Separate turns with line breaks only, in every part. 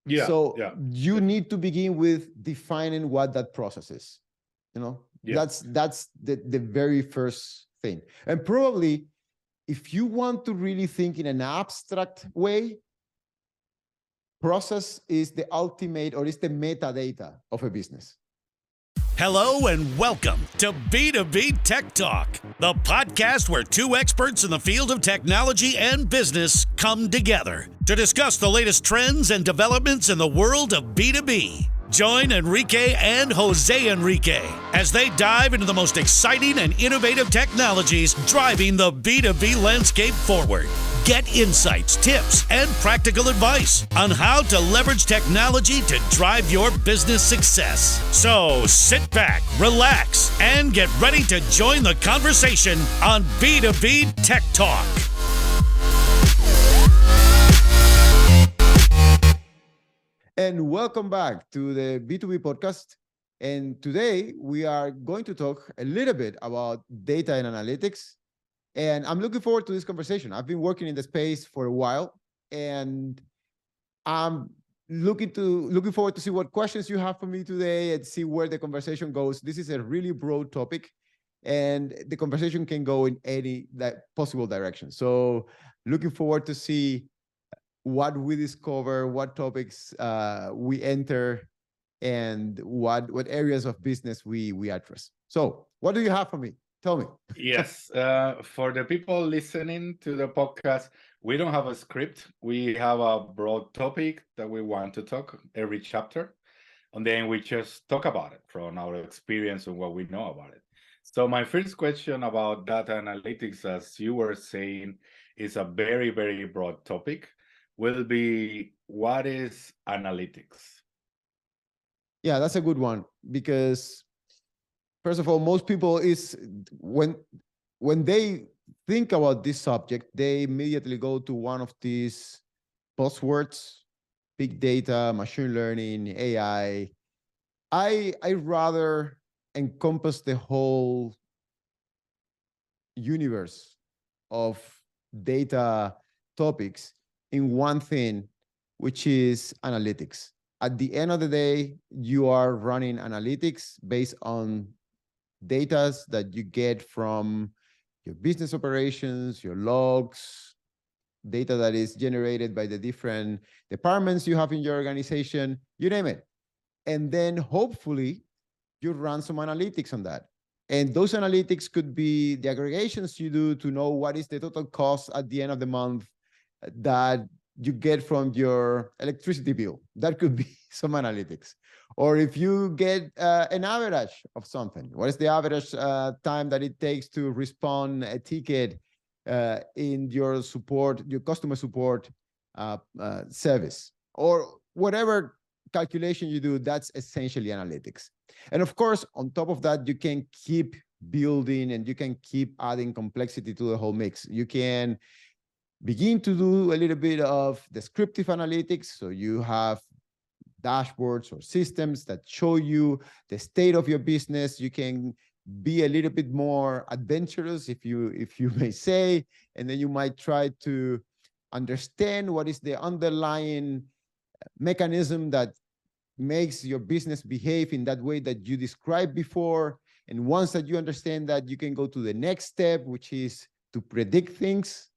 Yeah,
So
yeah,
you need to begin with defining what that process is.
yeah.
That's the very first thing. And probably if you want to really think in an abstract way, process is the ultimate, or is the metadata of a business.
Hello and welcome to B2B Tech Talk, the podcast where two experts in the field of technology and business come together to discuss the latest trends and developments in the world of B2B. Join Enrique and Jose Enrique as they dive into the most exciting and innovative technologies driving the B2B landscape forward. Get insights, tips, and practical advice on how to leverage technology to drive your business success. So sit back, relax, and get ready to join the conversation on B2B Tech Talk.
And welcome back to the B2B podcast. And today we are going to talk a little bit about data and analytics. And I'm looking forward to this conversation. I've been working in the space for a while, and I'm looking forward to see what questions you have for me today and see where the conversation goes. This is a really broad topic, and the conversation can go in any possible direction. So looking forward to see what we discover, what topics we enter, and what areas of business we address. So what do you have for me? Tell me.
Yes, for the people listening to the podcast, we don't have a script. We have a broad topic that we want to talk every chapter, and then we just talk about it from our experience and what we know about it. So my first question about data analytics, as you were saying, is a very, very broad topic. Will be, what is analytics?
Yeah, that's a good one, because first of all, most people is when they think about this subject, they immediately go to one of these buzzwords: big data, machine learning, AI. I rather encompass the whole universe of data topics in one thing, which is analytics. At the end of the day, you are running analytics based on data that you get from your business operations, your logs, data that is generated by the different departments you have in your organization, you name it. And then hopefully you run some analytics on that. And those analytics could be the aggregations you do to know what is the total cost at the end of the month that you get from your electricity bill. That could be some analytics. Or if you get an average of something, what is the average time that it takes to respond a ticket in your customer support service, or whatever calculation you do, that's essentially analytics. And of course, on top of that, you can keep building and you can keep adding complexity to the whole mix. You can begin to do a little bit of descriptive analytics. So you have dashboards or systems that show you the state of your business. You can be a little bit more adventurous, if you may say, and then you might try to understand what is the underlying mechanism that makes your business behave in that way that you described before. And once that you understand that, you can go to the next step, which is to predict things,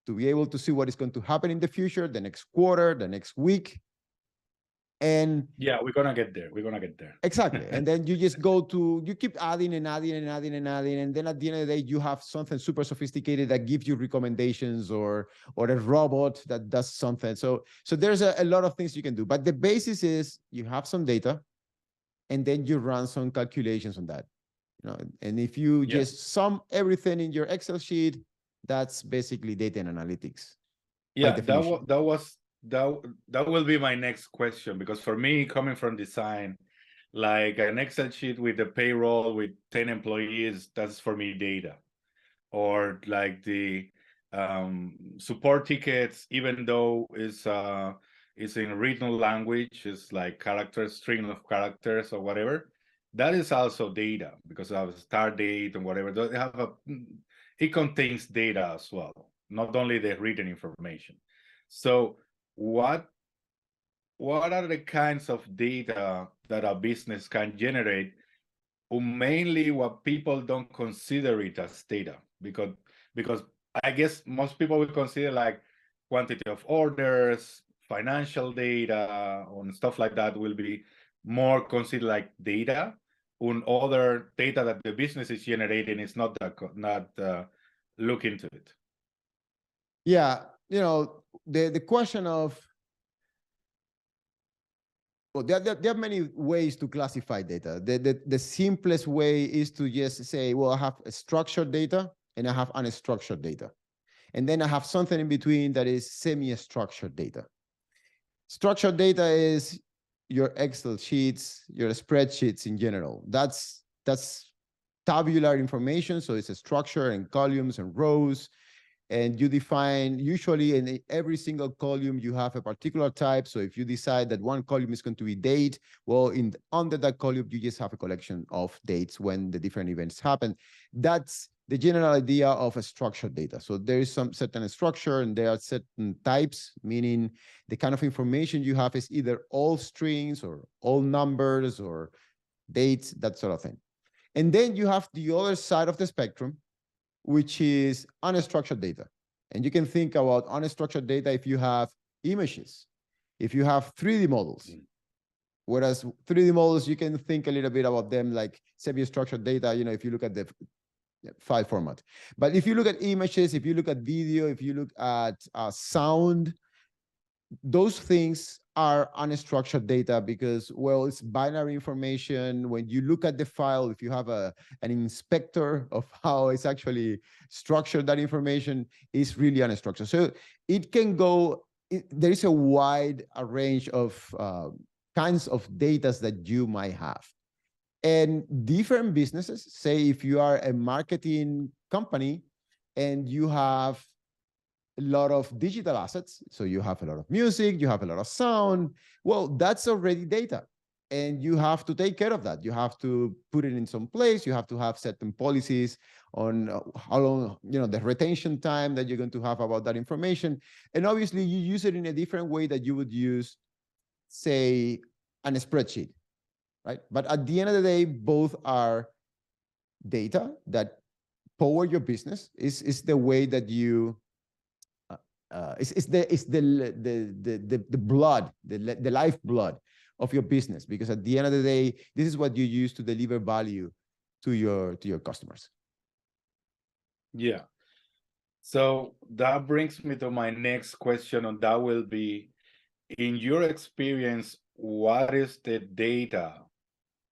to be able to see what is going to happen in the future, the next quarter, the next week. And
yeah, we're gonna get there. We're gonna get there.
Exactly. And then you just you keep adding and adding and adding and adding. And then at the end of the day, you have something super sophisticated that gives you recommendations, or a robot that does something. So there's a lot of things you can do. But the basis is you have some data, and then you run some calculations on that. And if you just sum everything in your Excel sheet, that's basically data and analytics.
Yeah, that will be my next question, because for me, coming from design, like an Excel sheet with the payroll with 10 employees, that's for me data. Or like the support tickets, even though it's in written language, it's like string of characters or whatever, that is also data, because of start date and whatever. It contains data as well, not only the written information. So what what are the kinds of data that a business can generate, mainly what people don't consider it as data? Because I guess most people will consider like quantity of orders, financial data, and stuff like that will be more considered like data. On other data that the business is generating is not look into it.
Yeah, the question of, well, there are many ways to classify data. The simplest way is to just say, well, I have a structured data and I have unstructured data. And then I have something in between that is semi-structured data. Structured data is your Excel sheets, your spreadsheets in general. That's tabular information, so it's a structure and columns and rows. And you define, usually in every single column, you have a particular type. So if you decide that one column is going to be date, well, under that column, you just have a collection of dates when the different events happen. That's the general idea of a structured data. So there is some certain structure and there are certain types, meaning the kind of information you have is either all strings or all numbers or dates, that sort of thing. And then you have the other side of the spectrum, which is unstructured data. And you can think about unstructured data if you have images, if you have 3D models. Whereas 3D models, you can think a little bit about them like semi-structured data, if you look at the file format. But if you look at images, if you look at video, if you look at sound, those things are unstructured data because, well, it's binary information. When you look at the file, if you have an inspector of how it's actually structured, that information is really unstructured. So it can go, there is a wide range of kinds of data that you might have. And different businesses, say if you are a marketing company and you have a lot of digital assets, so you have a lot of music, you have a lot of sound, well, that's already data. And you have to take care of that. You have to put it in some place. You have to have certain policies on how long, the retention time that you're going to have about that information. And obviously you use it in a different way that you would use, say, a spreadsheet, right? But at the end of the day, both are data that power your business. Is the way that you it's the blood, the lifeblood of your business, because at the end of the day, this is what you use to deliver value to your customers.
Yeah. So that brings me to my next question, and that will be, in your experience, what is the data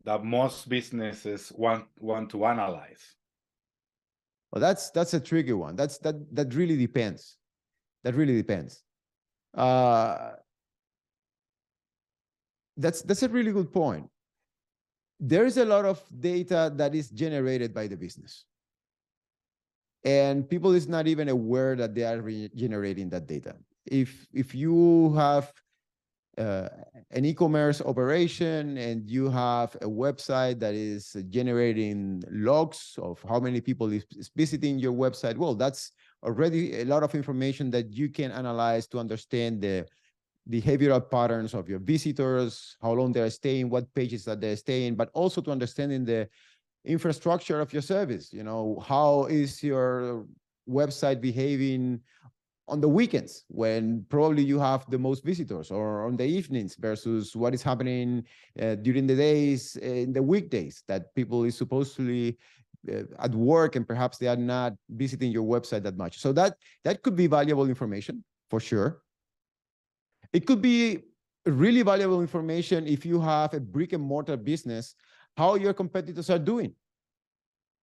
that most businesses want to analyze?
Well, that's a tricky one. That really depends. That really depends. That's a really good point. There is a lot of data that is generated by the business, and people is not even aware that they are generating that data. If you have an e-commerce operation and you have a website that is generating logs of how many people is visiting your website, well, that's already a lot of information that you can analyze to understand the behavioral patterns of your visitors, how long they're staying, what pages that they're staying, but also to understanding the infrastructure of your service. How is your website behaving on the weekends when probably you have the most visitors, or on the evenings versus what is happening during the days, in the weekdays that people is supposedly at work and perhaps they are not visiting your website that much. So that could be valuable information for sure. It could be really valuable information if you have a brick and mortar business, how your competitors are doing.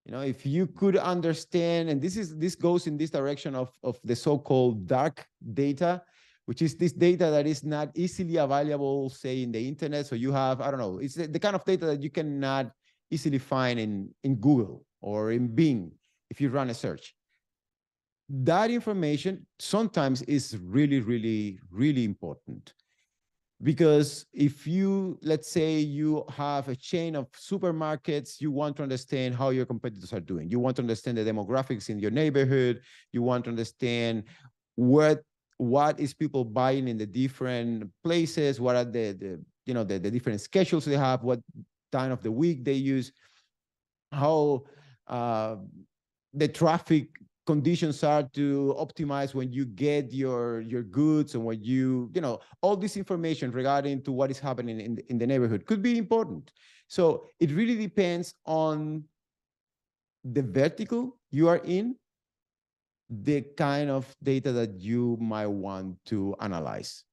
If you could understand, and this goes in this direction of the so-called dark data, which is this data that is not easily available, say, in the internet. So you have, I don't know, it's the kind of data that you cannot easily find in Google or in Bing if you run a search. That information sometimes is really, really, really important. Because if you, let's say you have a chain of supermarkets, you want to understand how your competitors are doing. You want to understand the demographics in your neighborhood. You want to understand what what is people buying in the different places, what are the different schedules they have, what time of the week they use, how the traffic conditions are to optimize when you get your goods, and when you know, all this information regarding to what is happening in the neighborhood could be important. So it really depends on the vertical you are in, the kind of data that you might want to analyze.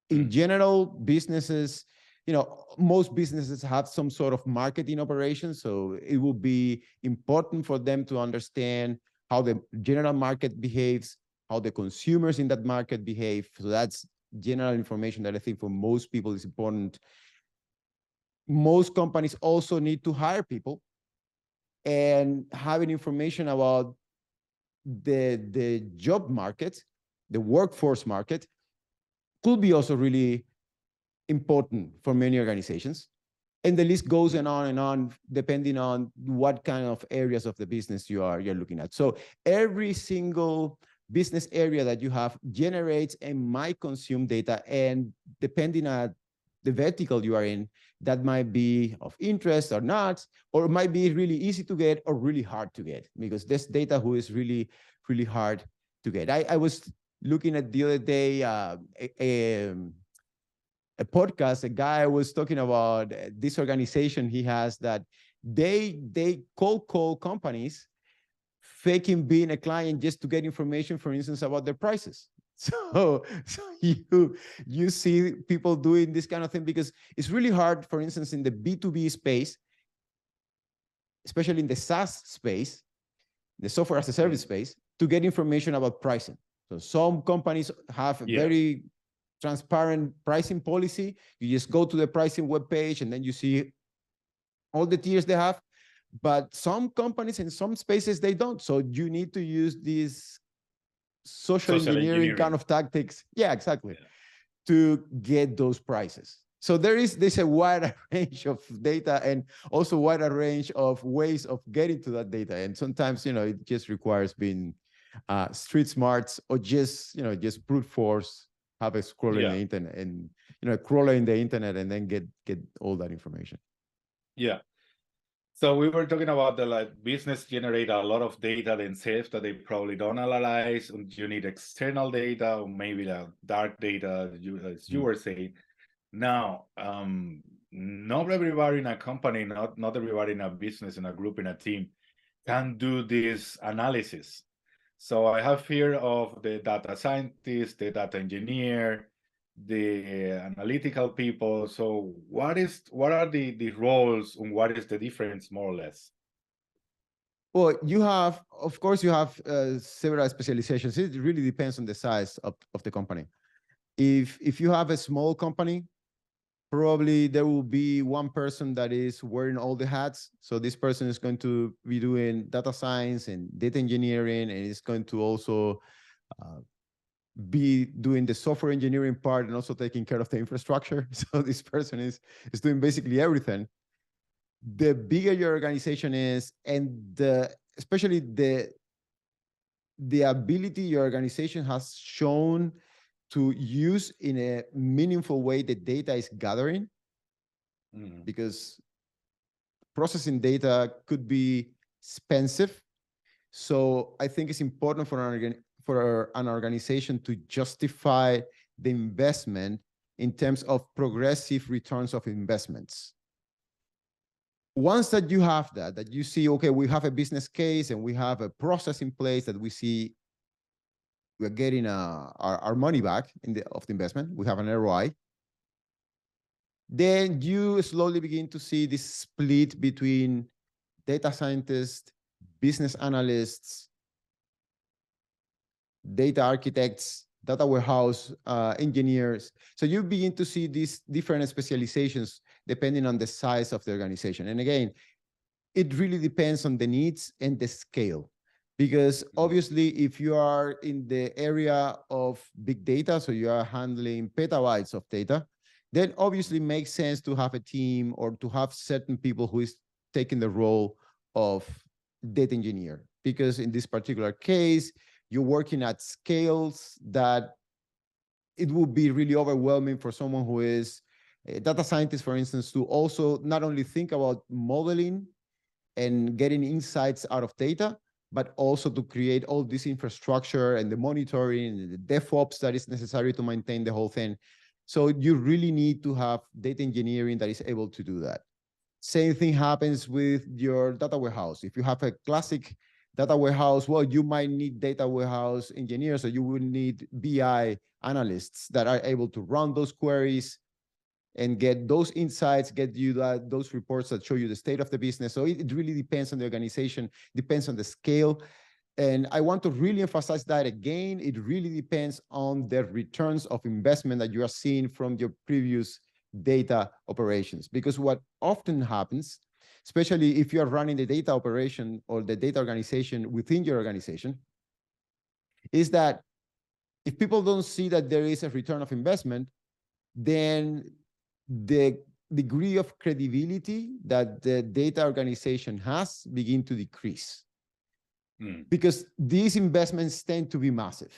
In general, businesses, you know, most businesses have some sort of marketing operation, so it will be important for them to understand how the general market behaves, how the consumers in that market behave. So that's general information that I think for most people is important. Most companies also need to hire people, and having information about the job market, the workforce market, could be also really important for many organizations. And the list goes on, depending on what kind of areas of the business you're looking at. So every single business area that you have generates and might consume data, and depending on the vertical you are in, that might be of interest or not, or it might be really easy to get or really hard to get, because there's data who is really, really hard to get. I was looking at the other day a podcast, a guy was talking about this organization he has, that they cold call companies, faking being a client just to get information, for instance, about their prices. So you see people doing this kind of thing, because it's really hard, for instance, in the B2B space, especially in the SaaS space, the software as a service space, to get information about pricing. So some companies have a very transparent pricing policy. You just go to the pricing webpage and then you see all the tiers they have. But some companies in some spaces, they don't. So you need to use these social engineering kind of tactics. Yeah, exactly. Yeah. To get those prices. So there's a wider range of data, and also wider range of ways of getting to that data. And sometimes, you know, it just requires being street smarts, or just, you know, just brute force, have a scroll in the internet, and, you know, crawl in the internet, and then get all that information.
Yeah. So we were talking about the business generate a lot of data themselves that they probably don't analyze, and you need external data, or maybe the dark data, as you were saying. Now, not everybody in a company, not everybody in a business, in a group, in a team, can do this analysis. So I have here of the data scientist, the data engineer, the analytical people. So what are the roles, and what is the difference, more or less?
Well, you have, of course, you have several specializations. It really depends on the size of the company. If you have a small company, probably there will be one person that is wearing all the hats. So this person is going to be doing data science and data engineering, and is going to also be doing the software engineering part, and also taking care of the infrastructure. So this person is doing basically everything. The bigger your organization is, and especially the ability your organization has shown to use in a meaningful way the data is gathering, because processing data could be expensive. So I think it's important for an organization to justify the investment in terms of progressive returns of investments. Once that you have that you see, okay, we have a business case and we have a process in place that we see we're getting our money back of the investment, we have an ROI, then you slowly begin to see this split between data scientists, business analysts, data architects, data warehouse engineers. So you begin to see these different specializations depending on the size of the organization. And again, it really depends on the needs and the scale. Because obviously, if you are in the area of big data, so you are handling petabytes of data, then obviously makes sense to have a team, or to have certain people who is taking the role of data engineer. Because in this particular case, you're working at scales that it would be really overwhelming for someone who is a data scientist, for instance, to also not only think about modeling and getting insights out of data, but also to create all this infrastructure and the monitoring and the DevOps that is necessary to maintain the whole thing. So you really need to have data engineering that is able to do that. Same thing happens with your data warehouse. If you have a classic data warehouse, well, you might need data warehouse engineers, or you will need BI analysts that are able to run those queries and get those insights, get you those reports that show you the state of the business. So it really depends on the organization, depends on the scale. And I want to really emphasize that again, it really depends on the returns of investment that you are seeing from your previous data operations. Because what often happens, especially if you are running the data operation or the data organization within your organization, is that if people don't see that there is a return of investment, then the degree of credibility that the data organization has begin to decrease. Because these investments tend to be massive.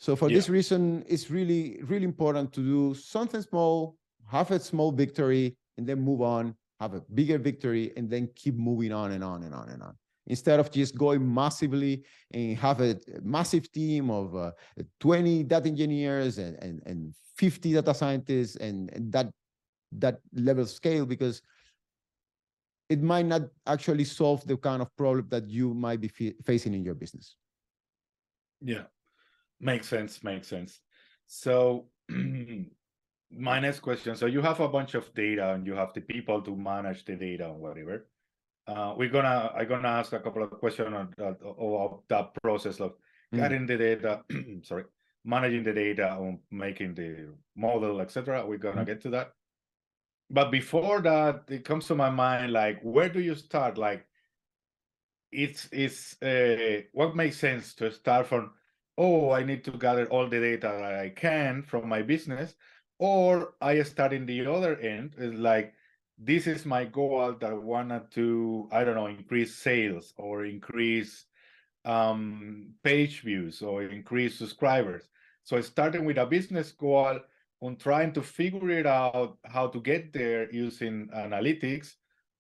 So for this reason, it's really, really important to do something small, have a small victory, and then move on, have a bigger victory, and then keep moving on and on and on and on. Instead of just going massively and have a massive team of 20 data engineers and 50 data scientists and that level of scale, because it might not actually solve the kind of problem that you might be facing in your business.
Yeah, makes sense. So my next question, so you have a bunch of data and you have the people to manage the data and whatever. I'm gonna ask a couple of questions on that process of getting the data, sorry, managing the data, or making the model, etc. We're gonna get to that. But before that, it comes to my mind, like, where do you start? Like, it's what makes sense to start from, oh, I need to gather all the data that I can from my business, or I start in the other end, is like, this is my goal that I wanted to, I don't know, increase sales or increase page views or increase subscribers. So starting with a business goal on trying to figure it out how to get there using analytics,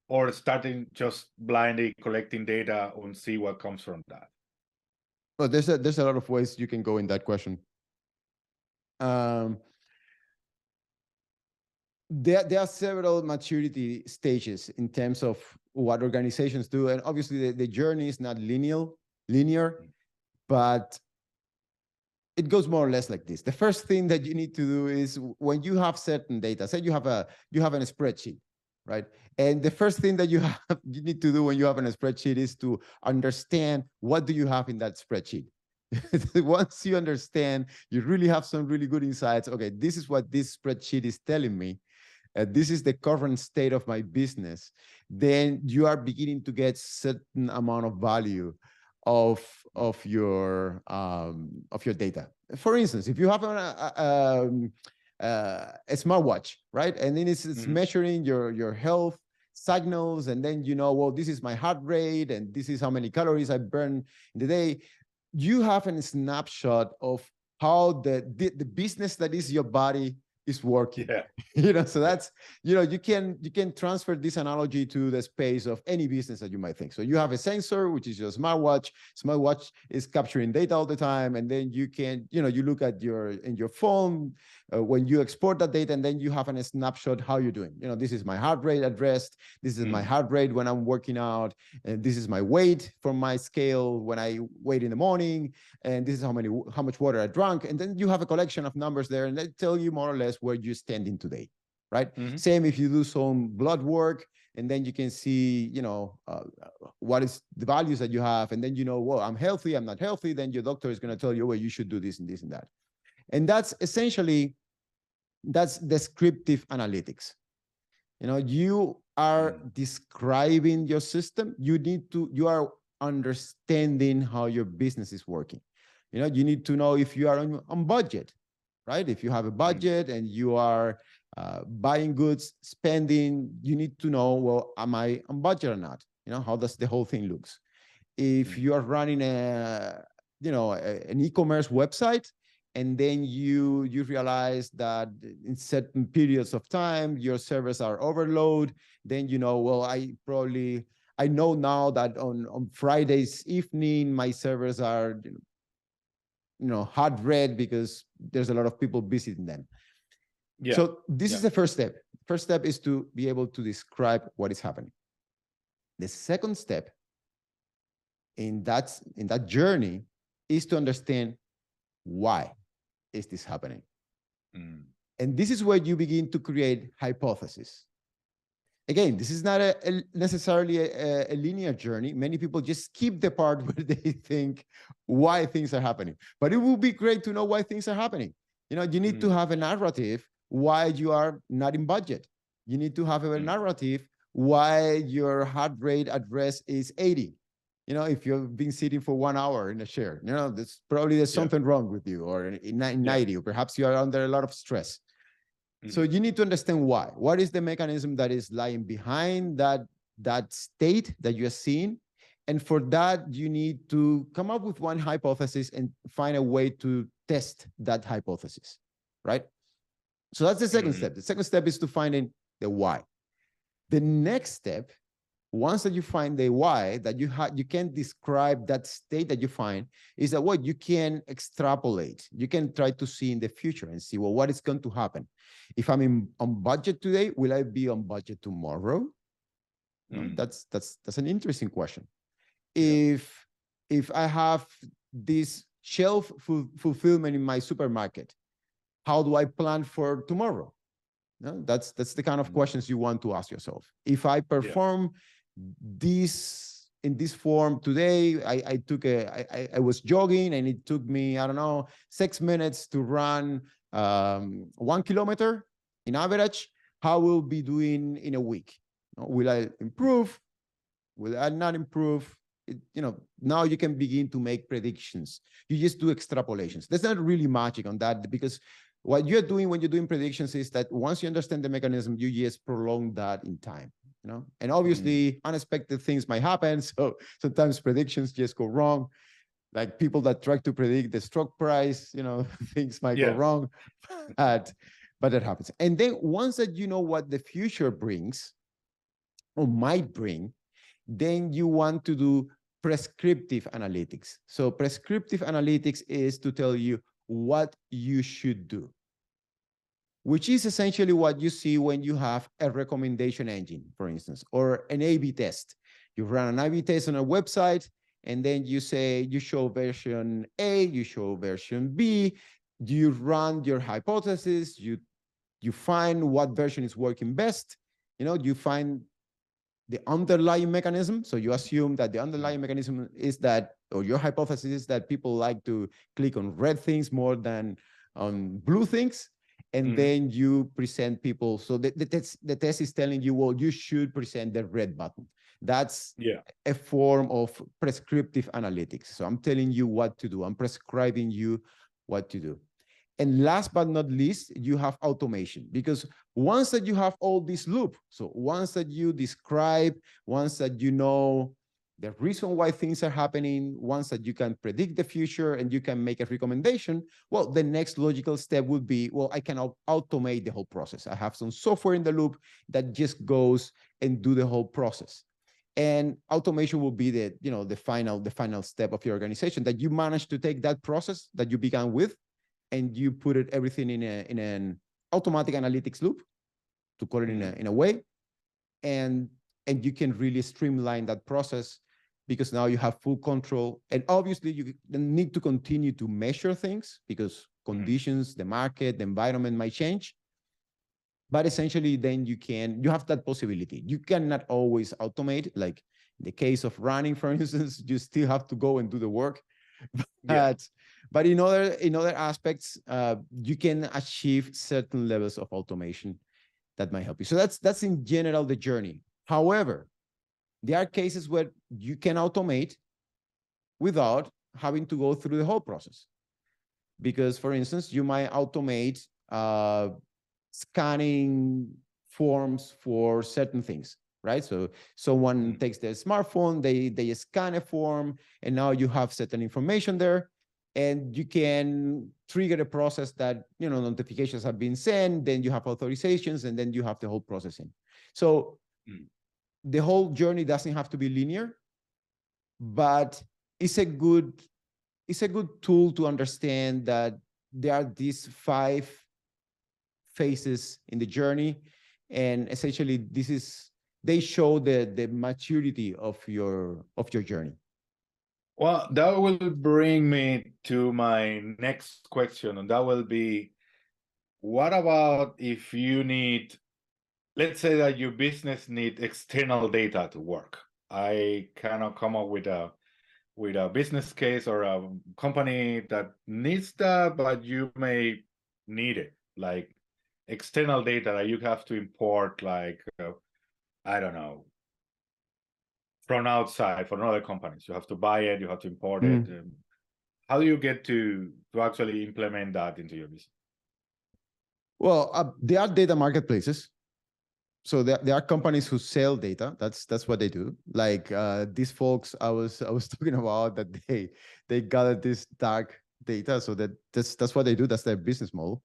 or starting just blindly collecting data and see what comes from that.
Well, there's a lot of ways you can go in that question. There are several maturity stages in terms of what organizations do, and obviously the journey is not linear, but it goes more or less like this. The first thing that you need to do is, when you have certain data, say you have a spreadsheet, right? And the first thing that you need to do when you have a spreadsheet is to understand what do you have in that spreadsheet. Once you understand, you really have some really good insights. Okay, this is what this spreadsheet is telling me. This is the current state of my business. Then you are beginning to get certain amount of value of your data. For instance, if you have a smartwatch, right, and then it's measuring your health signals, and then well, this is my heart rate, and this is how many calories I burn in the day. You have a snapshot of how the business that is your body is working. So that's, you can transfer this analogy to the space of any business that you might think. So you have a sensor, which is your smartwatch. Smartwatch is capturing data all the time, and then you can, you look at in your phone when you export that data, and then you have a snapshot how you're doing. This is my heart rate at rest. This is my heart rate when I'm working out, and this is my weight from my scale when I weigh in the morning, and this is how much water I drank. And then you have a collection of numbers there, and they tell you more or less where you're standing today, right? Same if you do some blood work, and then you can see, what is the values that you have, and then well, I'm healthy, I'm not healthy. Then your doctor is going to tell you, well, you should do this and this and that. And that's descriptive analytics. You are describing your system. You are understanding how your business is working. You need to know if you are on budget, right? If you have a budget and you are buying goods, spending, you need to know, well, am I on budget or not? How does the whole thing looks? If you are running a an e-commerce website, and then you realize that in certain periods of time your servers are overloaded. Then well, I know now that on Fridays evening my servers are hot red because there's a lot of people visiting them. So this is the first step. First step is to be able to describe what is happening. The second step in that journey is to understand why is this happening. And this is where you begin to create hypotheses. Again, this is not necessarily a linear journey. Many people just skip the part where they think why things are happening. But it would be great to know why things are happening. You need to have a narrative why you are not in budget. You need to have a narrative why your heart rate at rest is 80. If you've been sitting for 1 hour in a chair, there's something wrong with you, or in 90, or perhaps you are under a lot of stress. So you need to understand why. What is the mechanism that is lying behind that state that you're seeing? And for that, you need to come up with one hypothesis and find a way to test that hypothesis, right? So that's the second step. The second step is to finding the why. The next step, once that you find the why, that you can describe that state that you find, is that what you can extrapolate. You can try to see in the future and see, well, what is going to happen? If I'm on budget today, will I be on budget tomorrow? That's an interesting question. If I have this shelf fulfillment in my supermarket, how do I plan for tomorrow? That's the kind of questions you want to ask yourself. If I perform this in this form today, I was jogging and it took me, 6 minutes to run 1 kilometer in average, how will be doing in a week? Will I improve? Will I not improve? Now you can begin to make predictions. You just do extrapolations. There's not really magic on that, because what you're doing when you're doing predictions is that once you understand the mechanism, you just prolong that in time. And obviously unexpected things might happen. So sometimes predictions just go wrong. Like people that try to predict the stock price, things might go wrong, but that happens. And then once that you know what the future brings or might bring, then you want to do prescriptive analytics. So prescriptive analytics is to tell you what you should do, which is essentially what you see when you have a recommendation engine, for instance, or an A/B test. You run an A/B test on a website, and then you show version A, you show version B, you run your hypothesis, you find what version is working best, you find the underlying mechanism. So you assume that the underlying mechanism is that, or your hypothesis is that people like to click on red things more than on blue things. And then you present people. So the test is telling you, well, you should present the red button. That's a form of prescriptive analytics. So I'm telling you what to do. I'm prescribing you what to do. And last but not least, you have automation, because once that you have all this loop, so once that you describe, once that you know the reason why things are happening, once that you can predict the future and you can make a recommendation, well, the next logical step would be, well, I can automate the whole process. I have some software in the loop that just goes and do the whole process. And automation will be the final step of your organization, that you manage to take that process that you began with and you put everything in an automatic analytics loop, to call it in a way, and you can really streamline that process, because now you have full control. And obviously you need to continue to measure things, because conditions, the market, the environment might change. But essentially then you have that possibility. You cannot always automate, like in the case of running, for instance, you still have to go and do the work. But in other aspects, you can achieve certain levels of automation that might help you. So that's in general the journey. However, there are cases where you can automate without having to go through the whole process. Because, for instance, you might automate scanning forms for certain things, right? So someone takes their smartphone, they scan a form, and now you have certain information there, and you can trigger a process that, notifications have been sent, then you have authorizations, and then you have the whole processing. So the whole journey doesn't have to be linear, but it's a good tool to understand that there are these 5 phases in the journey, and essentially they show the maturity of your journey.
Well, that will bring me to my next question, and that will be, what about if you need, let's say that your business needs external data to work? I cannot come up with a business case or a company that needs that, but you may need it, like external data that you have to import, like, I don't know, from outside, from other companies. You have to buy it, you have to import it. How do you get to actually implement that into your business?
Well, there are data marketplaces. So there are companies who sell data. That's what they do. Like these folks I was talking about, that they gathered this dark data. So that's what they do. That's their business model.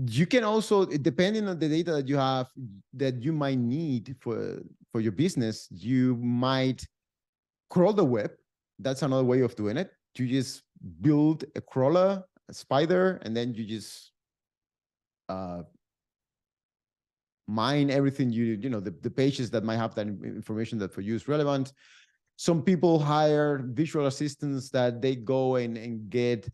You can also, depending on the data that you have, that you might need for your business, you might crawl the web. That's another way of doing it. You just build a crawler, a spider, and then you just mine everything the pages that might have that information that for you is relevant. Some people hire visual assistants that they go and get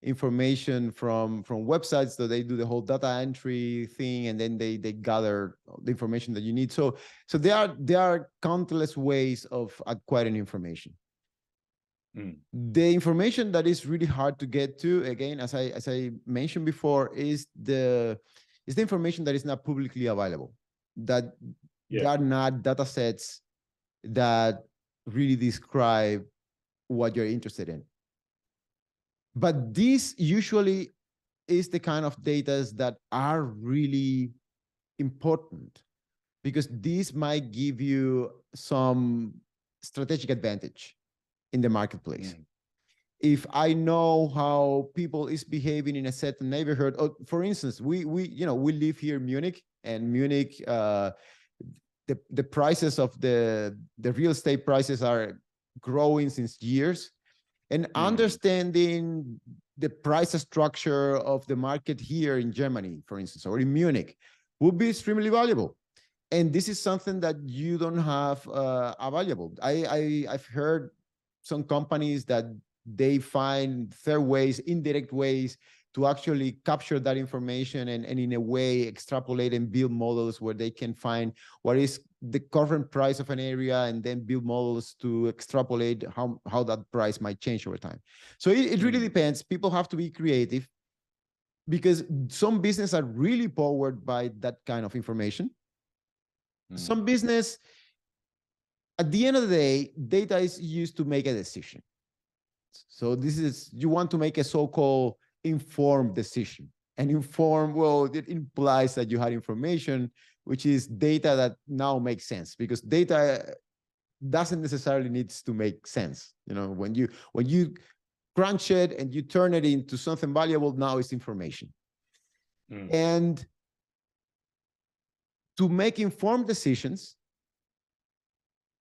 information from websites, so they do the whole data entry thing, and then they gather the information that you need. So there are countless ways of acquiring information. The information that is really hard to get to, again, as I mentioned before, is the information that is not publicly available, that there are not data sets that really describe what you're interested in. But this usually is the kind of data that are really important, because these might give you some strategic advantage in the marketplace. If I know how people is behaving in a certain neighborhood, or for instance, we live here in Munich, and Munich, the prices of the real estate prices are growing since years, and understanding the price structure of the market here in Germany, for instance, or in Munich, would be extremely valuable. And this is something that you don't have available. I've heard some companies that they find third ways, indirect ways, to actually capture that information and in a way extrapolate and build models where they can find what is the current price of an area, and then build models to extrapolate how that price might change over time. So it really depends. People have to be creative, because some businesses are really powered by that kind of information. Some business, at the end of the day, data is used to make a decision. So you want to make a so-called informed decision. And informed, well, it implies that you had information, which is data that now makes sense, because data doesn't necessarily need to make sense. When you crunch it and you turn it into something valuable, now it's information. And to make informed decisions,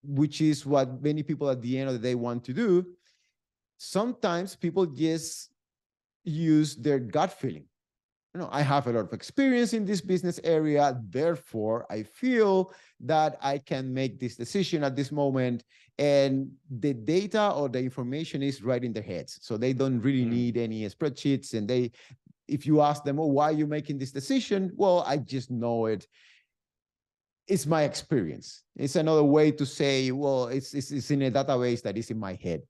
which is what many people at the end of the day want to do, sometimes people just use their gut feeling. I have a lot of experience in this business area, therefore I feel that I can make this decision at this moment, and the data or the information is right in their heads. So they don't really need any spreadsheets, and if you ask them, why are you making this decision? Well, I just know it. It's my experience. It's another way to say, well, it's in a database that is in my head.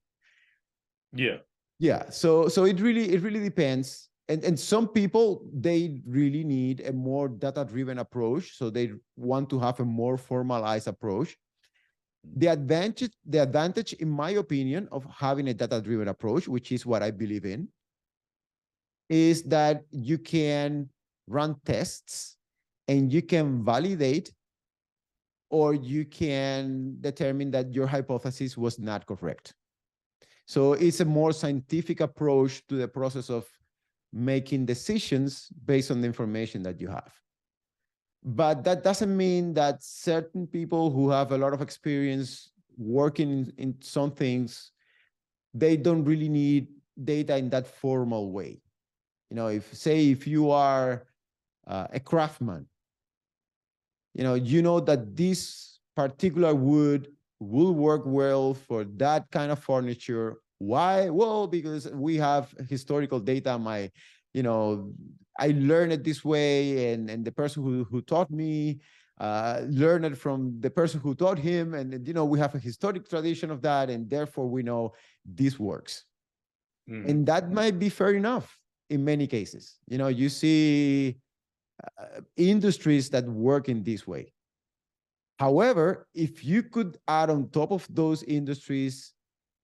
Yeah. So it really depends. And some people, they really need a more data-driven approach. So they want to have a more formalized approach. The advantage, in my opinion, of having a data-driven approach, which is what I believe in, is that you can run tests and you can validate or you can determine that your hypothesis was not correct. So it's a more scientific approach to the process of making decisions based on the information that you have. But that doesn't mean that certain people who have a lot of experience working in some things, they don't really need data in that formal way. If you are a craftsman, you know that this particular wood will work well for that kind of furniture. Why? Well, because we have historical data. I learned it this way, and the person who taught me learned it from the person who taught him, and we have a historic tradition of that, and therefore we know this works. And that might be fair enough in many cases. You see industries that work in this way. However, if you could add on top of those industries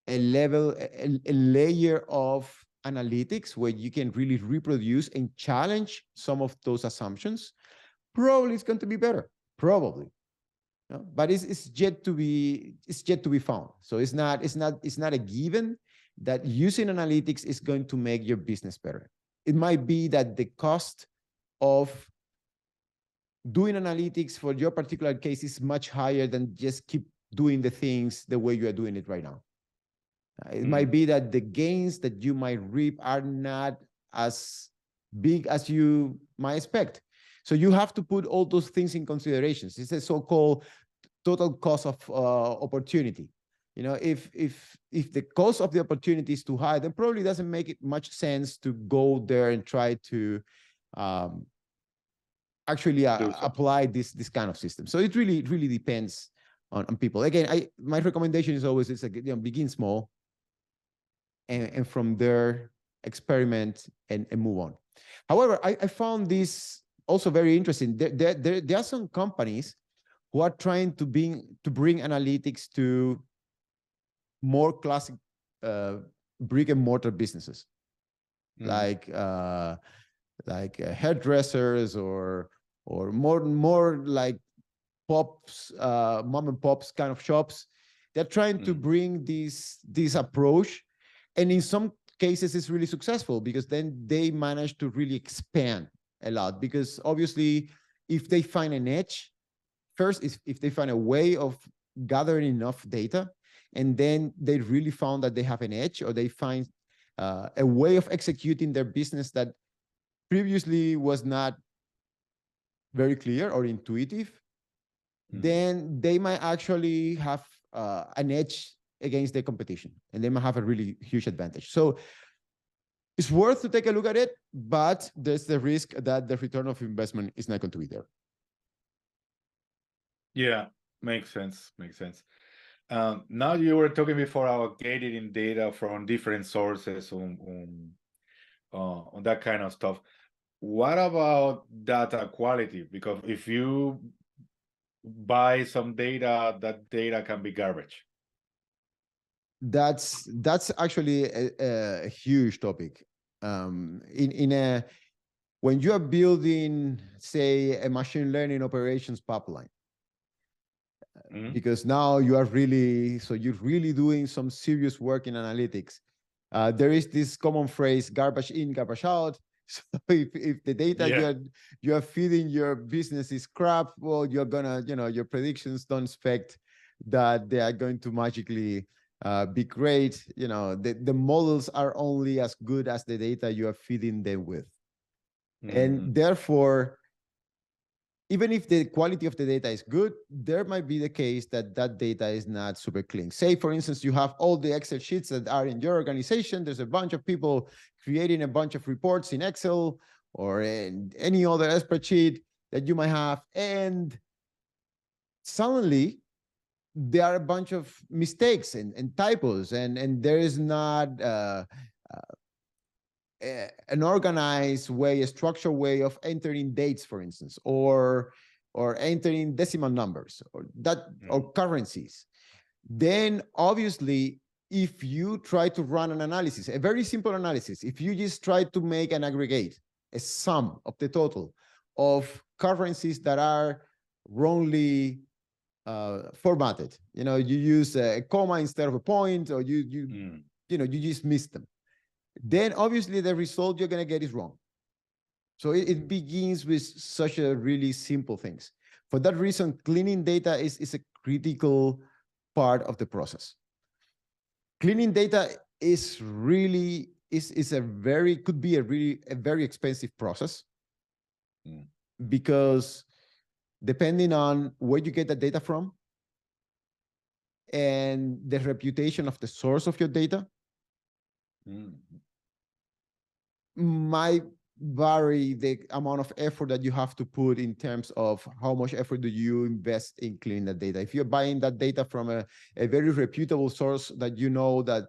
a layer of analytics where you can really reproduce and challenge some of those assumptions, probably it's going to be better. Probably. But it's yet to be found. So it's not a given that using analytics is going to make your business better. It might be that the cost of doing analytics for your particular case is much higher than just keep doing the things the way you are doing it right now. It might be that the gains that you might reap are not as big as you might expect. So you have to put all those things in consideration. It's a so-called total cost of opportunity. If the cost of the opportunity is too high, then probably doesn't make it much sense to go there and try to actually apply this kind of system. So it really depends on people. Again, my recommendation is always begin small, and from there experiment and move on. However, I found this also very interesting. There are some companies who are trying to bring analytics to more classic brick and mortar businesses, like hairdressers or more like pops, mom and pops kind of shops. They're trying to bring this approach, and in some cases it's really successful because then they manage to really expand a lot. Because obviously, if they find an edge, first is if they find a way of gathering enough data, and then they really found that they have an edge, or they find a way of executing their business that previously was not very clear or intuitive, then they might actually have an edge against their competition, and they might have a really huge advantage. So it's worth to take a look at it, but there's the risk that the return of investment is not going to be there.
Yeah, makes sense. Now, you were talking before about getting data from different sources on that kind of stuff. What about data quality? Because if you buy some data, that data can be garbage.
That's actually a huge topic. When you are building, say, a machine learning operations pipeline, because now you're really doing some serious work in analytics. There is this common phrase, garbage in, garbage out. So if the data you are feeding your business is crap, well, you're gonna, your predictions don't expect that they are going to magically be great. The models are only as good as the data you are feeding them with. And therefore, even if the quality of the data is good, there might be the case that data is not super clean. Say, for instance, you have all the Excel sheets that are in your organization. There's a bunch of people creating a bunch of reports in Excel or in any other spreadsheet that you might have. And suddenly, there are a bunch of mistakes and typos, and there is not an organized way, a structured way of entering dates, for instance, or entering decimal numbers or currencies. Then obviously, if you try to run an analysis, a very simple analysis, if you just try to make an aggregate, a sum of the total of currencies that are wrongly formatted. You use a comma instead of a point, or you just miss them. Then obviously the result you're going to get is wrong. So it begins with such a really simple things. For that reason, cleaning data is a critical part of the process. Cleaning data is really could be a very expensive process, because depending on where you get the data from and the reputation of the source of your data, might vary the amount of effort that you have to put in terms of how much effort do you invest in cleaning that data. If you're buying that data from a very reputable source that that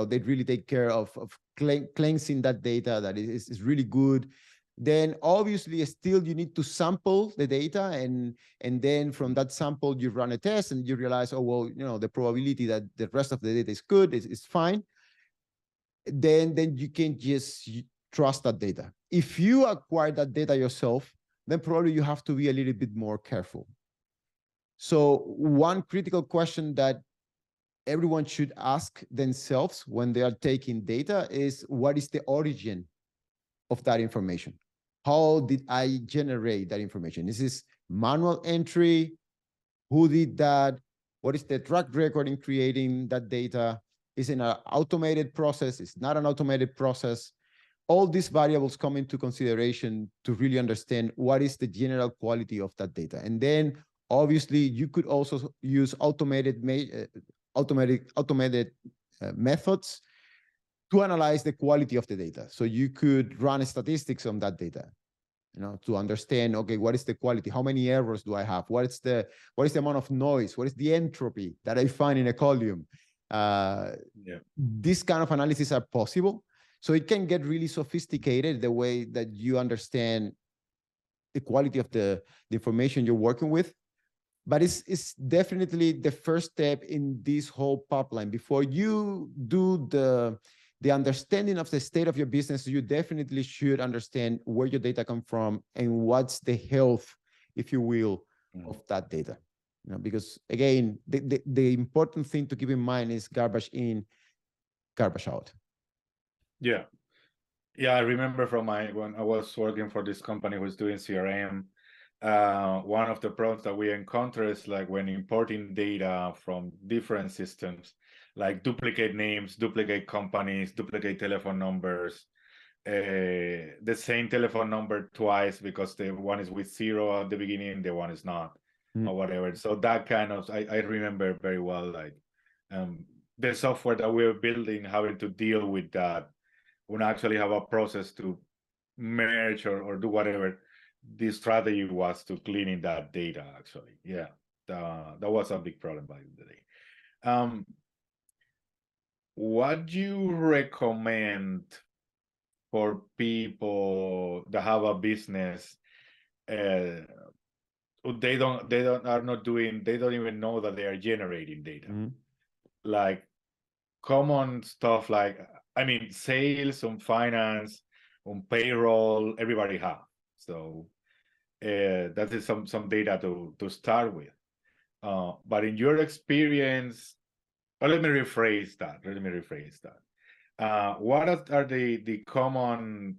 they really take care of cleansing that data, that is really good, then obviously still you need to sample the data, and then from that sample you run a test and you realize, oh well, the probability that the rest of the data is good is fine. Then you can just trust that data. If you acquire that data yourself, then probably you have to be a little bit more careful. So one critical question that everyone should ask themselves when they are taking data is, what is the origin of that information? How did I generate that information? Is this manual entry? Who did that? What is the track record in creating that data? Is it an automated process? It's not an automated process. All these variables come into consideration to really understand what is the general quality of that data. And then obviously you could also use automated methods to analyze the quality of the data. So you could run statistics on that data, to understand, okay, what is the quality? How many errors do I have? What is the amount of noise? What is the entropy that I find in a column? These kind of analyses are possible. So it can get really sophisticated, the way that you understand the quality of the information you're working with. But it's definitely the first step in this whole pipeline. Before you do the understanding of the state of your business, you definitely should understand where your data come from and what's the health, if you will, of that data. Because again, the important thing to keep in mind is garbage in, garbage out.
Yeah. I remember from when I was working for this company who was doing CRM, one of the problems that we encounter is like when importing data from different systems, like duplicate names, duplicate companies, duplicate telephone numbers, the same telephone number twice because the one is with 0 at the beginning, the one is not, or whatever. So that kind of, I remember very well, like the software that we were building, having to deal with that. We actually have a process to merge or do whatever. The strategy was to cleaning that data, actually. Yeah, that was a big problem back in the day. What do you recommend for people that have a business? They don't even know that they are generating data. Like common stuff like, sales, on finance, on payroll, everybody have. So that is some data to start with. But in your experience, let me rephrase that. What are the common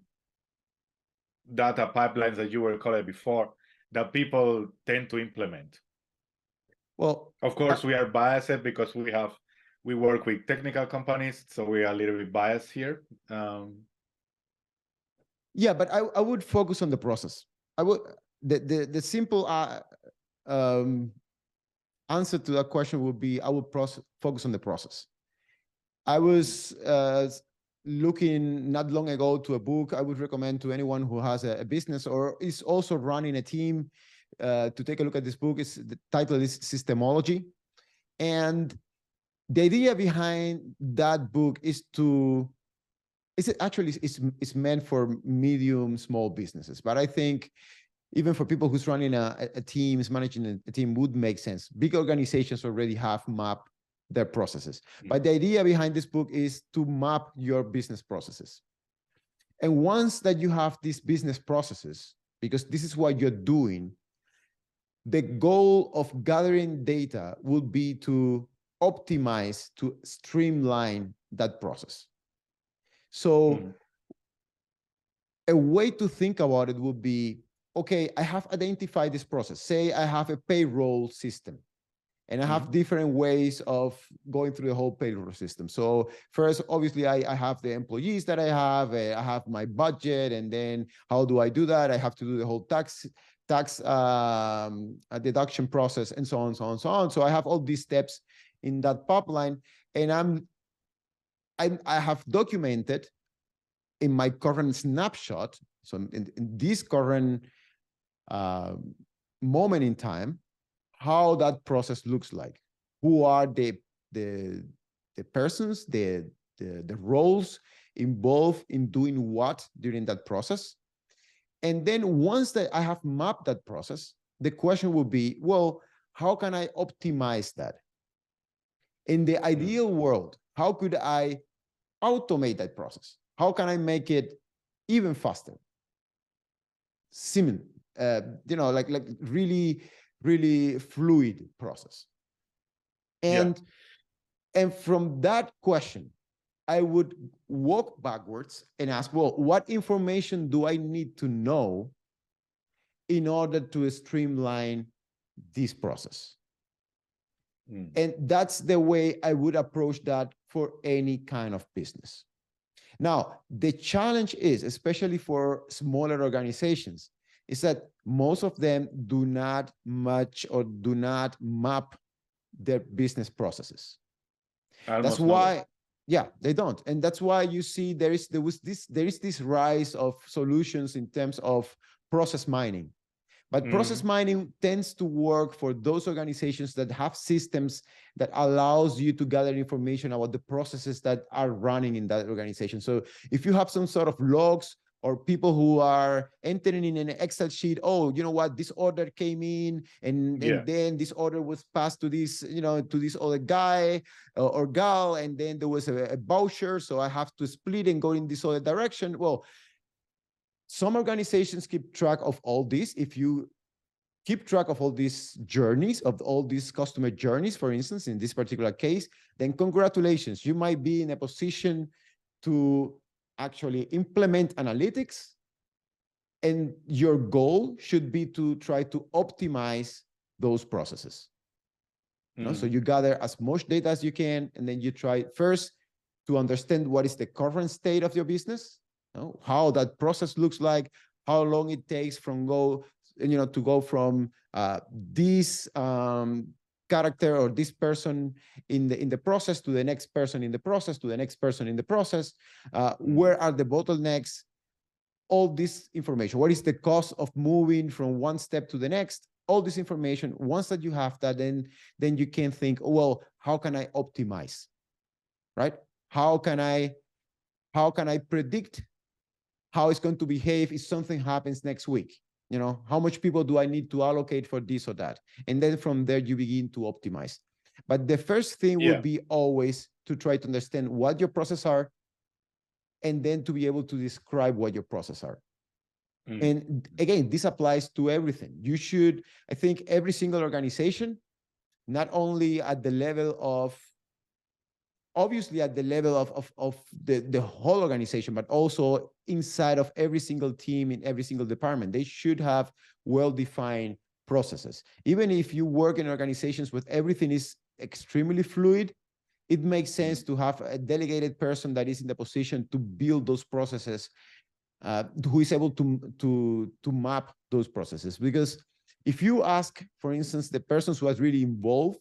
data pipelines that you were calling before that people tend to implement?
Well,
of course, we are biased because we work with technical companies, so we are a little bit biased here.
Yeah, but I would focus on the process. The simple answer to that question would be, I would focus on the process. I was looking not long ago to a book I would recommend to anyone who has a business or is also running a team to take a look at this book. The title is Systemology. And the idea behind that book is it's meant for medium, small businesses. But I think even for people who's running a team, is managing a team, would make sense. Big organizations already have mapped their processes. But the idea behind this book is to map your business processes. And once that you have these business processes, because this is what you're doing, the goal of gathering data would be to optimize, to streamline that process. So a way to think about it would be, okay, I have identified this process. Say I have a payroll system, and I have different ways of going through the whole payroll system. So first, obviously, I have the employees that I have my budget, and then how do I do that? I have to do the whole tax deduction process, and so on, so on, so on. So I have all these steps in that pipeline, and I have documented in my current snapshot. So in this current moment in time, how that process looks like, who are the persons, the roles involved in doing what during that process. And then once that I have mapped that process, the question will be, well, how can I optimize that? In the ideal world, how could I automate that process? How can I make it even faster? Like really fluid process. And from that question, I would walk backwards and ask, well, what information do I need to know in order to streamline this process? And that's the way I would approach that for any kind of business. Now, the challenge is, especially for smaller organizations, is that most of them do not match or do not map their business processes. That's why, they don't. And that's why you see there is this rise of solutions in terms of process mining. But process mining tends to work for those organizations that have systems that allows you to gather information about the processes that are running in that organization. So if you have some sort of logs or people who are entering in an Excel sheet, oh, you know what, this order came in, and then this order was passed to this, to this other guy or gal, and then there was a voucher, so I have to split and go in this other direction. Well, some organizations keep track of all this. If you keep track of all these journeys, of all these customer journeys, for instance, in this particular case, then congratulations, you might be in a position to actually implement analytics, and your goal should be to try to optimize those processes. So you gather as much data as you can, and then you try first to understand what is the current state of your business, how that process looks like, how long it takes to go from this character or this person in the process to the next person in the process to the next person in the process. Where are the bottlenecks? All this information. What is the cost of moving from one step to the next? All this information. Once that you have that, then you can think, well, how can I optimize? Right? How can I predict how it's going to behave if something happens next week? How much people do I need to allocate for this or that? And then from there, you begin to optimize. But the first thing would be always to try to understand what your processes are, and then to be able to describe what your processes are. And again, this applies to everything. You should, I think, every single organization, not only at the level of, obviously at the level of the whole organization, but also inside of every single team in every single department, they should have well-defined processes. Even if you work in organizations where everything is extremely fluid, it makes sense to have a delegated person that is in the position to build those processes, who is able to map those processes. Because if you ask, for instance, the persons who are really involved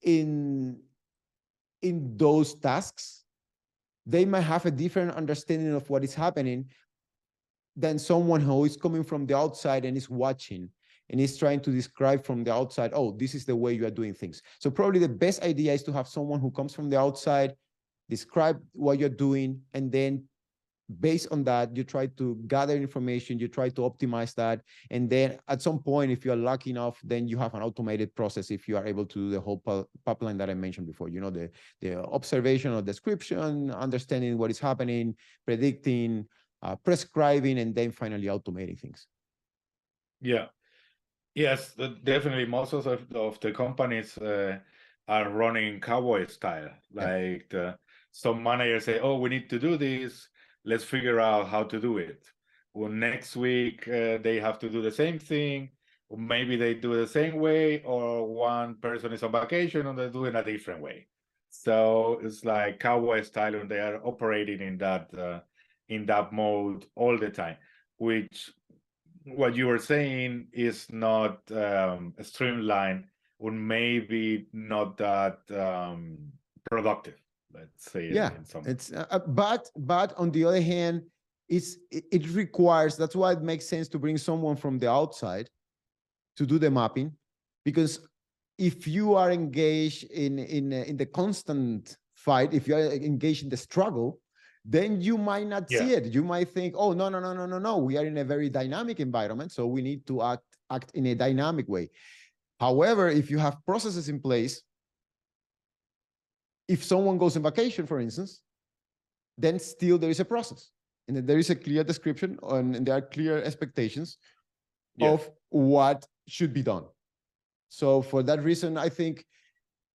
in those tasks, they might have a different understanding of what is happening than someone who is coming from the outside and is watching and is trying to describe from the outside, oh, this is the way you are doing things. So probably the best idea is to have someone who comes from the outside, describe what you're doing, and then based on that, you try to gather information, you try to optimize that, and then at some point, if you're lucky enough, then you have an automated process if you are able to do the whole pipeline that I mentioned before, the observation or description, understanding what is happening, predicting, prescribing, and then finally automating things.
Yeah. Yes, definitely. Most of the companies are running cowboy style. Like some managers say, "Oh, we need to do this. Let's figure out how to do it." Well, next week they have to do the same thing. Or maybe they do it the same way, or one person is on vacation and they're doing a different way. So it's like cowboy style, and they are operating in that mode all the time, which what you were saying is not streamlined or maybe not that productive, let's say.
Yeah,
in some
it's but on the other hand, it requires, that's why it makes sense to bring someone from the outside to do the mapping, because if you are engaged in the constant fight, if you are engaged in the struggle, then you might not see it. You might think, oh, no, we are in a very dynamic environment, so we need to act in a dynamic way. However, if you have processes in place, if someone goes on vacation, for instance, then still there is a process, and there is a clear description, and there are clear expectations of what should be done. So for that reason, I think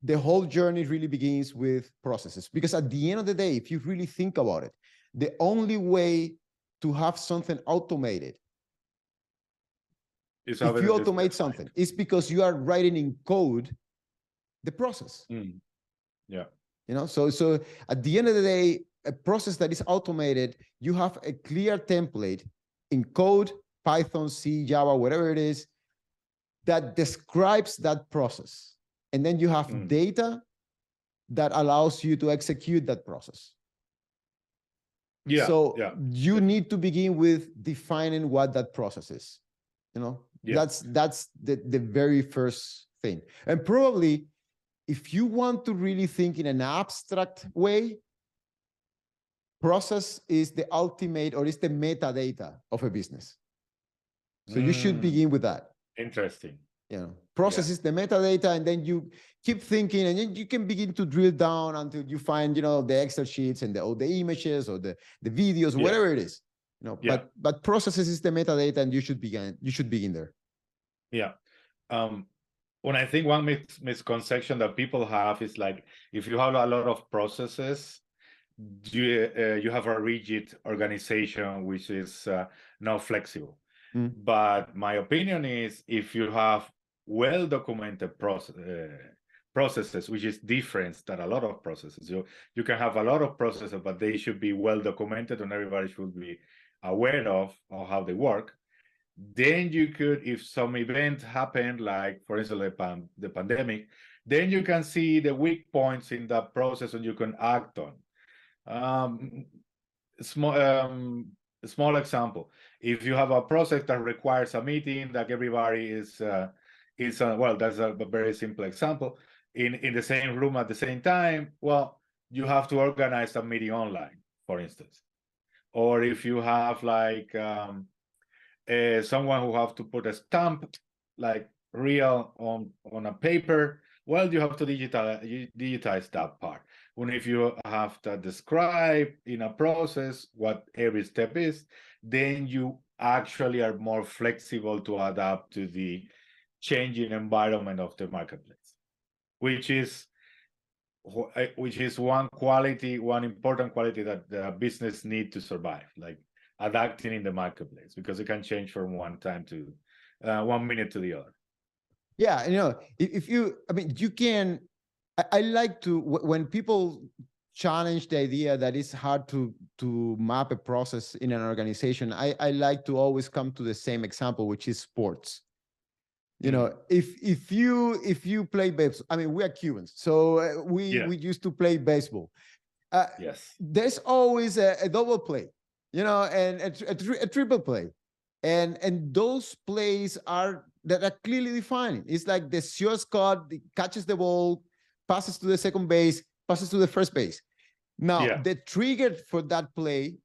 the whole journey really begins with processes, because at the end of the day, if you really think about it, the only way to have something automated, if you automate something, it's because you are writing in code the process.
Yeah.
You know, so at the end of the day, a process that is automated, you have a clear template in code, Python, C, Java, whatever it is, that describes that process. And then you have data that allows you to execute that process.
Yeah.
So you need to begin with defining what that process is. You know, that's the very first thing. And probably if you want to really think in an abstract way, process is the ultimate, or is the metadata of a business. So you should begin with that.
Interesting.
You know, process is the metadata, and then you keep thinking, and then you can begin to drill down until you find, you know, the Excel sheets and the images or the videos, whatever it is. You know, but processes is the metadata, and you should begin there. Yeah.
When I think one misconception that people have is like, if you have a lot of processes, you have a rigid organization which is not flexible. But my opinion is, if you have well-documented processes, which is different than a lot of processes. You can have a lot of processes, but they should be well-documented, and everybody should be aware of how they work. Then you could, if some event happened, like for instance the pandemic, then you can see the weak points in that process and you can act on. Small example: if you have a process that requires a meeting that everybody is well, that's a very simple example, in the same room at the same time. Well, you have to organize a meeting online, for instance. Or if you have like someone who have to put a stamp, like real on a paper, well, you have to digitize that part. And if you have to describe in a process what every step is, then you actually are more flexible to adapt to the changing environment of the marketplace, which is one important quality that the business need to survive, like adapting in the marketplace, because it can change from one minute to the other.
Yeah, you know, you can. I like to, when people challenge the idea that it's hard to map a process in an organization, I like to always come to the same example, which is sports. You know, if you play baseball, I mean, we are Cubans, so we used to play baseball. There's always a double play, you know, and a triple play, and those plays that are clearly defined. It's like the shortcut catches the ball, passes to the second base, passes to the first base. Now, the trigger for that play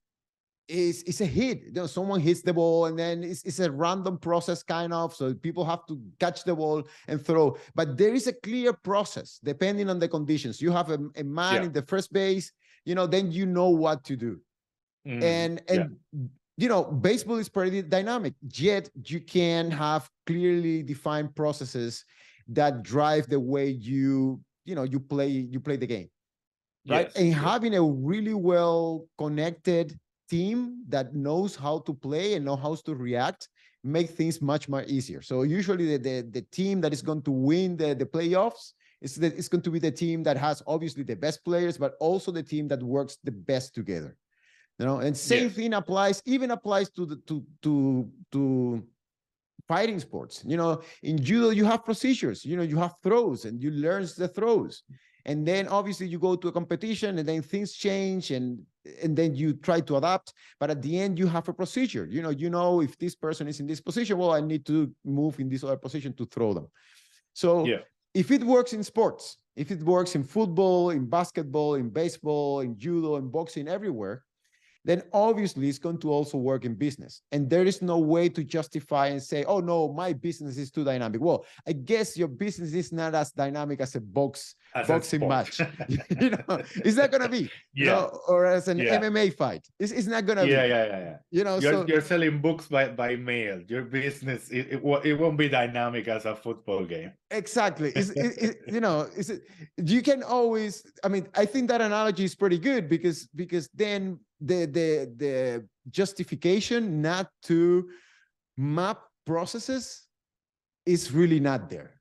is a hit. You know, someone hits the ball, and then it's a random process kind of, so people have to catch the ball and throw. But there is a clear process depending on the conditions. You have a man in the first base, you know, then you know what to do. And baseball is pretty dynamic, yet you can have clearly defined processes that drive the way you play the game, right?
Yes,
And
sure.
having a really well connected team that knows how to play and know how to react make things much more easier. So usually the team that is going to win the playoffs it's going to be the team that has obviously the best players, but also the team that works the best together. And same thing applies to the to fighting sports. In judo you have procedures, you have throws and you learn the throws, and then obviously you go to a competition and then things change and then you try to adapt, but at the end you have a procedure. If this person is in this position, well, I need to move in this other position to throw them. So if it works in sports, if it works in football, in basketball, in baseball, in judo, in boxing, everywhere, then obviously it's going to also work in business. And there is no way to justify and say, oh no, my business is too dynamic. Well, I guess your business is not as dynamic as a boxing match. It's not going to be, or as an MMA fight. It's not going to be.
Yeah. You're selling books by mail. Your business, it won't be dynamic as a football game.
Exactly. You can always, I think that analogy is pretty good because then the justification not to map processes is really not there.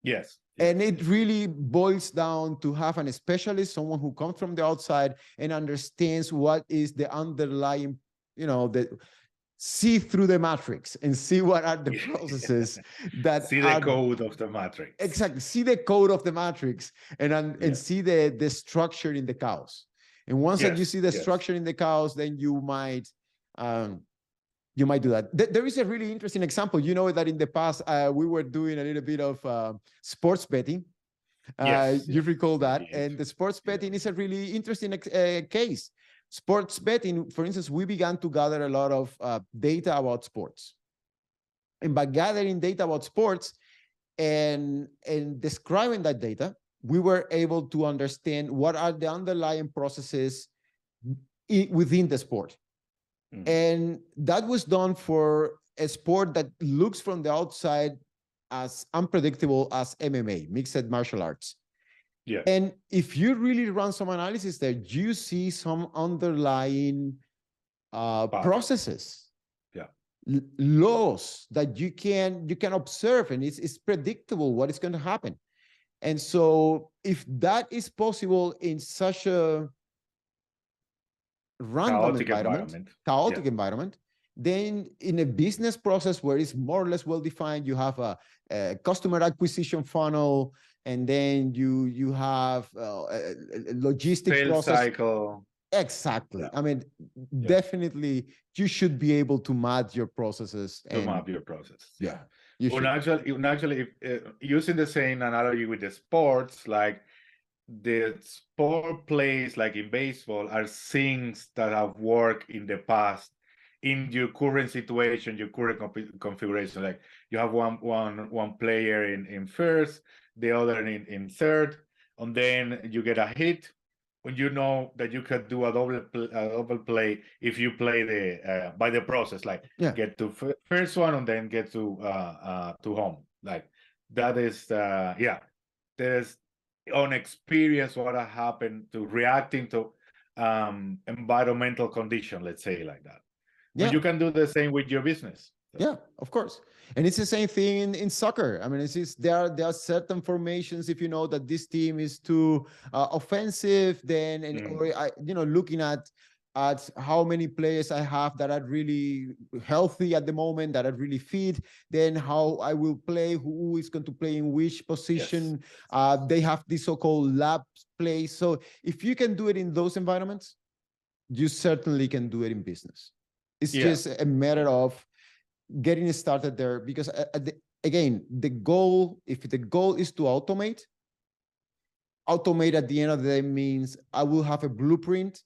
Yes.
And it really boils down to have a specialist, someone who comes from the outside and understands what is the underlying, see through the matrix and see what are the processes that
see the code of the matrix.
Exactly. See the code of the matrix and see the structure in the chaos. And once that you see the structure in the chaos, then you might do that. There is a really interesting example. That in the past, we were doing a little bit of sports betting. You recall that. And the sports betting is a really interesting case. Sports betting, for instance, we began to gather a lot of data about sports. And by gathering data about sports and describing that data, we were able to understand what are the underlying processes within the sport. And that was done for a sport that looks from the outside as unpredictable as MMA, mixed martial arts.
Yeah.
And if you really run some analysis there, you see some underlying processes, laws that you can observe, and it's predictable what is going to happen. And so if that is possible in such a random chaotic environment, then in a business process where it's more or less well-defined, you have a customer acquisition funnel, and then you have a logistics
sales
process.
Cycle.
Exactly. Definitely you should be able to map your processes.
Yeah. Actually, using the same analogy with the sports, like the sport plays, like in baseball, are things that have worked in the past in your current situation, your current configuration. Like you have one player in first, the other in third, and then you get a hit. When you know that you could do a double play if you play by the process, like get to first one and then get to home. Like that is there's on experience what happened to reacting to environmental condition, let's say like that. But you can do the same with your business.
Yeah, of course. And it's the same thing in soccer. There are certain formations. If you know that this team is too offensive, then looking at how many players I have that are really healthy at the moment, that are really fit, then how I will play, who is going to play in which position. They have this so-called lab play. So if you can do it in those environments, you certainly can do it in business. It's just a matter of getting started there, because again, if the goal is to automate at the end of the day means I will have a blueprint,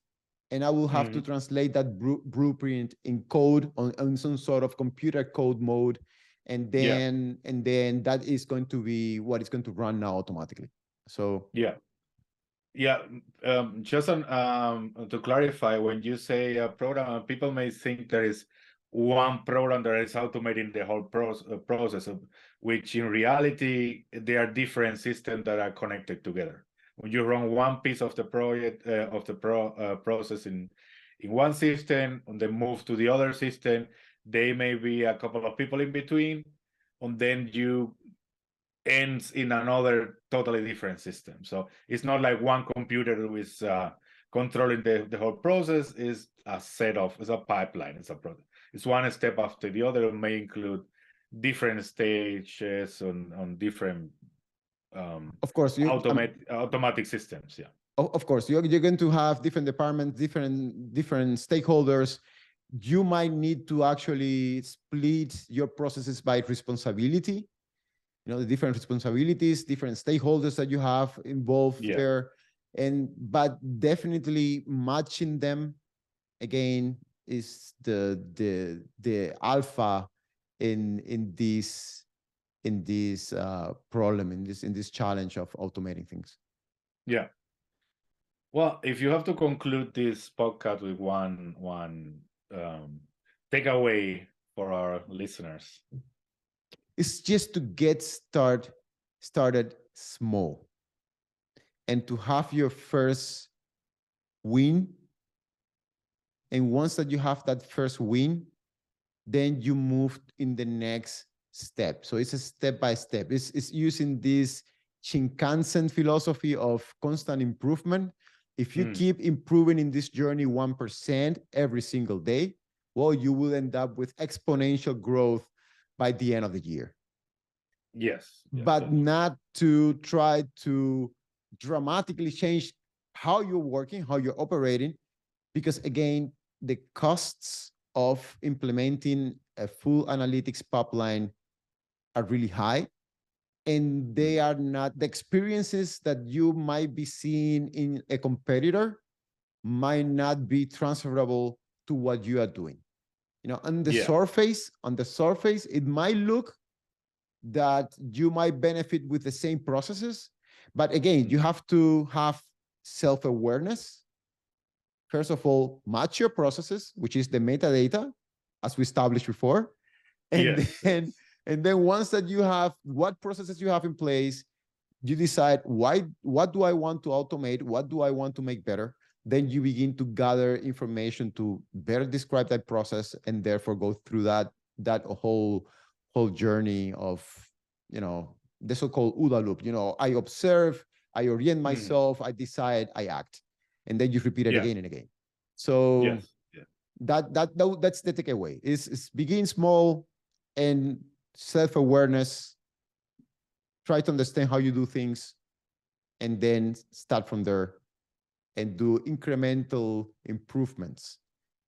and I will have to translate that blueprint in code on some sort of computer code mode, and then that is going to be what is going to run now automatically. So
Yeah, just to clarify, when you say a program, people may think there is one program that is automating the whole process, which in reality, they are different systems that are connected together. When you run one piece of the project, process in one system, and then move to the other system, they may be a couple of people in between, and then you ends in another totally different system. So it's not like one computer who is controlling the whole process. Is a set of, it's a pipeline, it's a product. It's one step after the other. It may include different stages on different
Of course,
automatic systems. Yeah.
Of course, you're going to have different departments, different stakeholders. You might need to actually split your processes by responsibility. You know, the different responsibilities, different stakeholders that you have involved there, but definitely matching them again is the alpha in this problem, in this challenge of automating things.
Yeah. Well, if you have to conclude this podcast with one takeaway for our listeners,
it's just to get started small and to have your first win. And once that you have that first win, then you move in the next step. So it's a step by step. It's using this Shinkansen philosophy of constant improvement. If you keep improving in this journey 1% every single day, well, you will end up with exponential growth by the end of the year.
Yes.
But not to try to dramatically change how you're working, how you're operating, because again, the costs of implementing a full analytics pipeline are really high. And they are not, the experiences that you might be seeing in a competitor might not be transferable to what you are doing. You know, on the surface, it might look that you might benefit with the same processes, but again, you have to have self-awareness. First of all, match your processes, which is the metadata, as we established before, and then once that you have what processes you have in place, you decide what do I want to automate, what do I want to make better. Then you begin to gather information to better describe that process, and therefore go through that whole journey of, you know, the so-called OODA loop. You know, I observe, I orient myself, I decide, I act, and then you repeat it again and again. So that's the takeaway. Is begin small and self-awareness. Try to understand how you do things, and then start from there and do incremental improvements.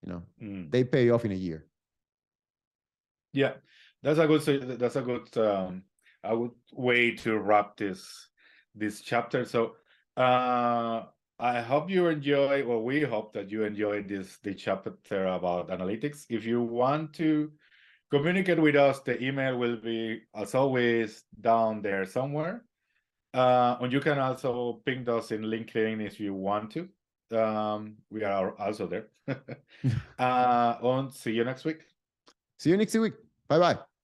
You know, they pay off in a year.
Yeah, that's a good way to wrap this chapter. So I hope you enjoy, or we hope that you enjoyed the chapter about analytics. If you want to communicate with us, the email will be, as always, down there somewhere. And you can also ping us in LinkedIn if you want to. We are also there. And see you next week.
See you next week. Bye-bye.